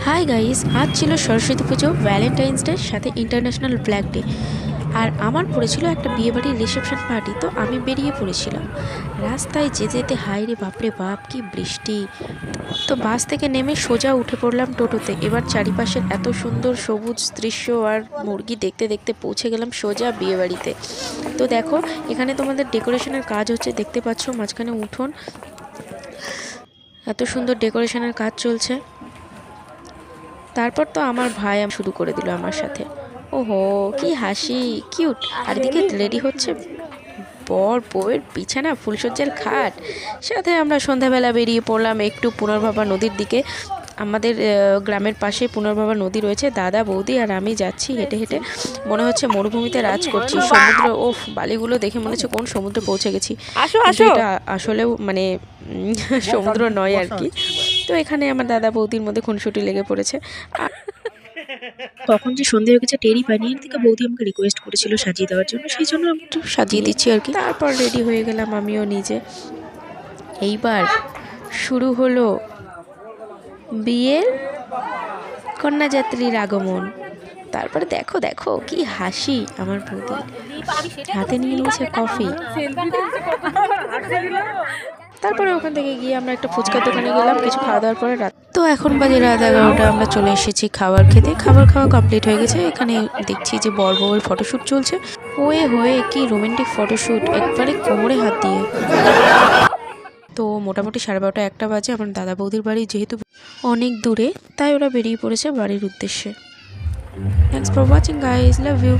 Hi guys, আজ ছিল সরস্বতী পুজো, Valentine's day, সাথে ইন্টারন্যাশনাল ব্ল্যাক ডে। আর আমার পড়েছিল একটা বিয়েবাড়ির রিসেপশন পার্টি, তো আমি বেরিয়ে পড়েছিলাম। রাস্তায় যেতে যেতে হাই রে বাপরে বাপ, কি বৃষ্টি! তো বাস থেকে নেমে সোজা উঠে পড়লাম টোটোতে। এবার চারিপাশের এত সুন্দর সবুজ দৃশ্য আর মুরগি দেখতে দেখতে পৌঁছে গেলাম সোজা বিয়েবাড়িতে। তো দেখো, এখানে তোমাদের ডেকোরেশনের কাজ হচ্ছে, দেখতে পাচ্ছ মাঝখানে উঠোন, এত সুন্দর ডেকোরেশনের কাজ চলছে। তারপর তো আমার ভাই শুরু করে দিল আমার সাথে। ওহো, কি হাসি, কিউট! আর এদিকে রেডি হচ্ছে বর, বউয়ের বিছানা, ফুলসজ্জার খাট। সাথে আমরা সন্ধ্যাবেলা বেরিয়ে পড়লাম একটু পুনর্ভাবা নদীর দিকে। আমাদের গ্রামের পাশে পুনর্ভাবা নদী রয়েছে। দাদা, বৌদি আর আমি যাচ্ছি হেঁটে হেঁটে। মনে হচ্ছে মরুভূমিতে রাজ করছি। সমুদ্র, ওফ, বালিগুলো দেখে মনে হচ্ছে কোন সমুদ্রে পৌঁছে গেছি। কিন্তু এটা আসলেও মানে সমুদ্র নয় আর কি। তো এখানে আমার দাদা বৌদির মধ্যে খুনসুটি লেগে পড়েছে। আর তখন যে সন্ধে হয়ে গেছে টেরই পাইনি। এর থেকে বৌদি আমাকে রিকোয়েস্ট করেছিল সাজিয়ে দেওয়ার জন্য, সেই জন্য আমি একটু সাজিয়ে দিচ্ছি আর কি। তারপর রেডি হয়ে গেলাম আমিও নিজে। এইবার শুরু হলো বিয়ের কন্যাযাত্রীর আগমন। তারপরে দেখো দেখো কি হাসি আমার বৌদি, হাতে নিয়ে নিয়েছে কফি। তারপরে ওখান থেকে গিয়ে আমরা একটা ফুচকার দোকানে গেলাম কিছু খাওয়া দাওয়ার পরে। রাত তো এখন বাজে রাত 11টা, আমরা চলে এসেছি খাবার খেতে। খাবার খাওয়া কমপ্লিট হয়ে গেছে। এখানে দেখছি যে বর বউয়ের ফটোশ্যুট চলছে। ওয়ে হয়ে কি রোমান্টিক ফটোশ্যুট, একবারে কোমরে হাত দিয়ে। তো মোটামুটি 12:30 1টা বাজে। আমার দাদা বৌদির বাড়ি যেহেতু অনেক দূরে, তাই ওরা বেরিয়ে পড়েছে বাড়ির উদ্দেশ্যে। Thanks for watching guys, love you.